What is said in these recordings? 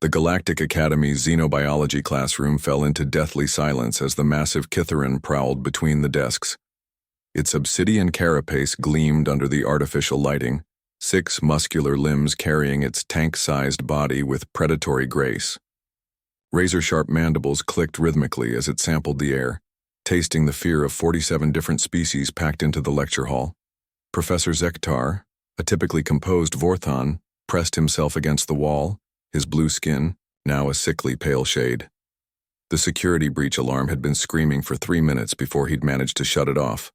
The Galactic Academy's xenobiology classroom fell into deathly silence as the massive Kytherin prowled between the desks. Its obsidian carapace gleamed under the artificial lighting, 6 muscular limbs carrying its tank-sized body with predatory grace. Razor-sharp mandibles clicked rhythmically as it sampled the air, tasting the fear of 47 different species packed into the lecture hall. Professor Zektar, a typically composed Vorthon, pressed himself against the wall, his blue skin now a sickly pale shade. The security breach alarm had been screaming for 3 minutes before he'd managed to shut it off,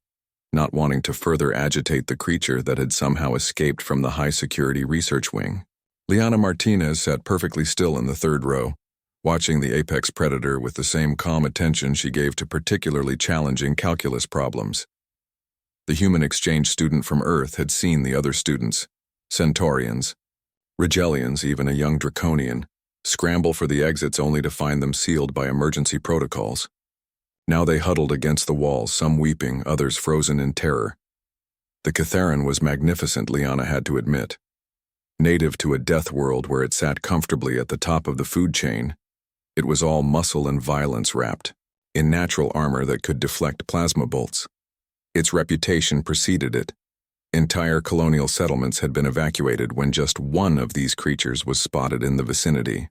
not wanting to further agitate the creature that had somehow escaped from the high-security research wing. Lyanna Martinez sat perfectly still in the 3rd row, watching the apex predator with the same calm attention she gave to particularly challenging calculus problems. The human exchange student from Earth had seen the other students, Centaurians, Rigelians, even a young Draconian, scramble for the exits only to find them sealed by emergency protocols. Now they huddled against the walls, some weeping, others frozen in terror. The Kytherin was magnificent, Lyanna had to admit. Native to a death world where it sat comfortably at the top of the food chain, it was all muscle and violence wrapped, in natural armor that could deflect plasma bolts. Its reputation preceded it. Entire colonial settlements had been evacuated when just one of these creatures was spotted in the vicinity.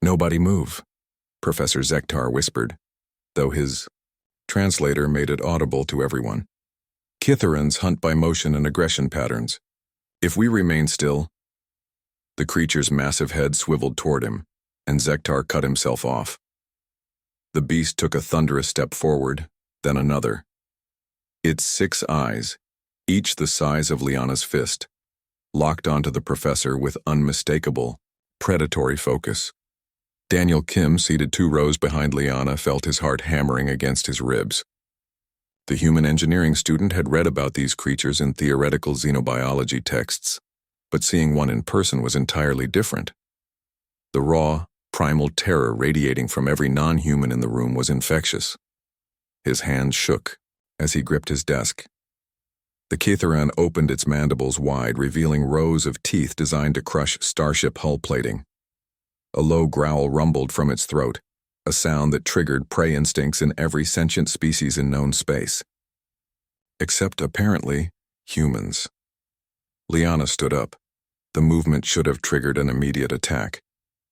"Nobody move," Professor Zektar whispered, though his translator made it audible to everyone. "Kytherins hunt by motion and aggression patterns. If we remain still—" The creature's massive head swiveled toward him, and Zektar cut himself off. The beast took a thunderous step forward, then another. Its 6 eyes, each the size of Lyanna's fist, locked onto the professor with unmistakable, predatory focus. Daniel Kim, seated 2 rows behind Lyanna, felt his heart hammering against his ribs. The human engineering student had read about these creatures in theoretical xenobiology texts, but seeing one in person was entirely different. The raw, primal terror radiating from every non-human in the room was infectious. His hands shook as he gripped his desk. The Kytherin opened its mandibles wide, revealing rows of teeth designed to crush starship hull plating. A low growl rumbled from its throat, a sound that triggered prey instincts in every sentient species in known space. Except, apparently, humans. Lyanna stood up. The movement should have triggered an immediate attack.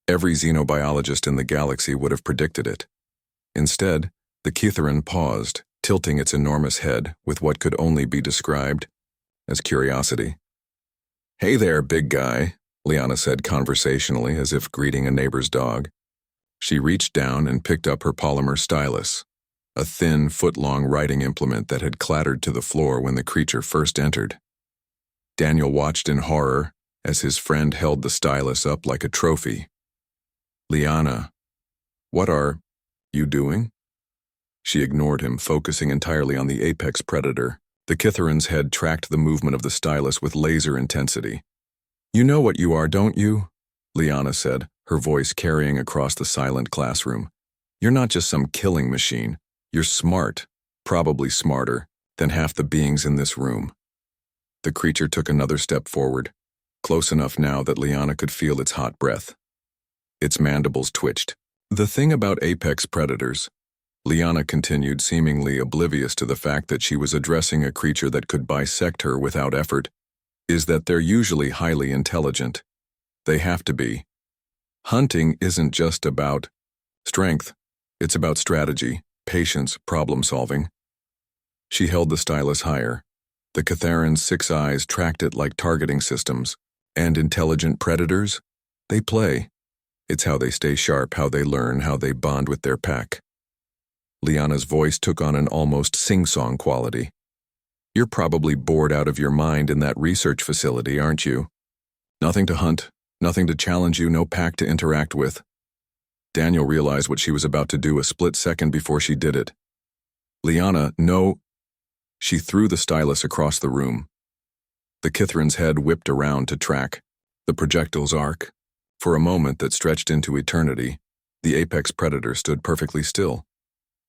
Every xenobiologist in the galaxy would have predicted it. Instead, the Kytherin paused, tilting its enormous head with what could only be described as curiosity. "Hey there, big guy," Lyanna said conversationally as if greeting a neighbor's dog. She reached down and picked up her polymer stylus, a thin, foot-long writing implement that had clattered to the floor when the creature first entered. Daniel watched in horror as his friend held the stylus up like a trophy. "Lyanna, what are you doing?" She ignored him, focusing entirely on the apex predator. The Kytherin's head tracked the movement of the stylus with laser intensity. "You know what you are, don't you?" Lyanna said, her voice carrying across the silent classroom. "You're not just some killing machine. You're smart, probably smarter than half the beings in this room." The creature took another step forward, close enough now that Lyanna could feel its hot breath. Its mandibles twitched. "The thing about apex predators," Lyanna continued, seemingly oblivious to the fact that she was addressing a creature that could bisect her without effort, "is that they're usually highly intelligent. They have to be. Hunting isn't just about strength. It's about strategy, patience, problem-solving." She held the stylus higher. The Kytherin's 6 eyes tracked it like targeting systems. And intelligent predators? They play. It's how they stay sharp, how they learn, how they bond with their pack. Lyanna's voice took on an almost sing-song quality. "You're probably bored out of your mind in that research facility, aren't you? Nothing to hunt, nothing to challenge you, no pack to interact with." Daniel realized what she was about to do a split second before she did it. "Lyanna, no." She threw the stylus across the room. The Kytherin's head whipped around to track the projectile's arc. For a moment that stretched into eternity, the apex predator stood perfectly still.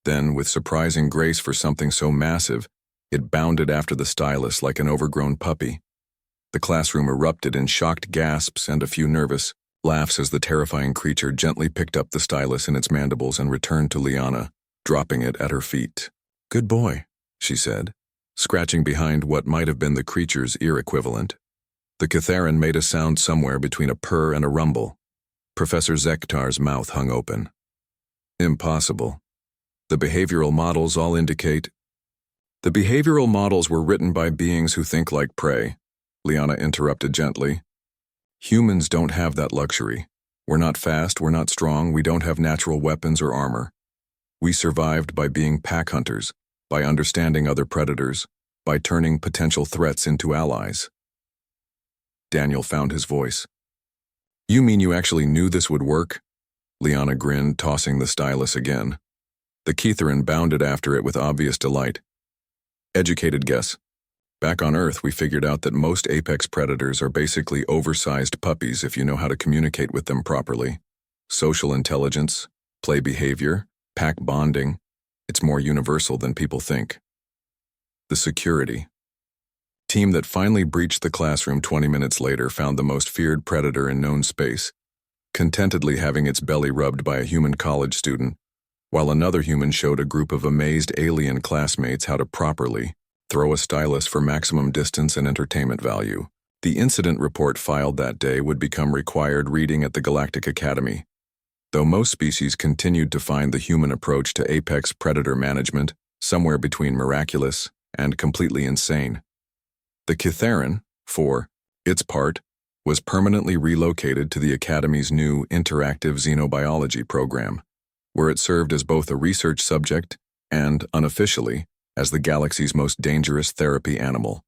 Then, with surprising grace for something so massive, it bounded after the stylus like an overgrown puppy. The classroom erupted in shocked gasps and a few nervous, Laughs as the terrifying creature gently picked up the stylus in its mandibles and returned to Lyanna, dropping it at her feet. "Good boy," she said, scratching behind what might have been the creature's ear equivalent. The Kitharan made a sound somewhere between a purr and a rumble. Professor Zektar's mouth hung open. "Impossible. The behavioral models all indicate—" "The behavioral models were written by beings who think like prey," Lyanna interrupted gently. "Humans don't have that luxury. We're not fast, we're not strong, we don't have natural weapons or armor. We survived by being pack hunters, by understanding other predators, by turning potential threats into allies." Daniel found his voice. "You mean you actually knew this would work?" Lyanna grinned, tossing the stylus again. The Kitharan bounded after it with obvious delight. "Educated guess. Back on Earth, we figured out that most apex predators are basically oversized puppies if you know how to communicate with them properly. Social intelligence, play behavior, pack bonding, it's more universal than people think." The security team that finally breached the classroom 20 minutes later found the most feared predator in known space, contentedly having its belly rubbed by a human college student, while another human showed a group of amazed alien classmates how to properly throw a stylus for maximum distance and entertainment value. The incident report filed that day would become required reading at the Galactic Academy. Though most species continued to find the human approach to apex predator management somewhere between miraculous and completely insane. The Kitharan, for its part, was permanently relocated to the Academy's new interactive xenobiology program, where it served as both a research subject and, unofficially, as the galaxy's most dangerous therapy animal.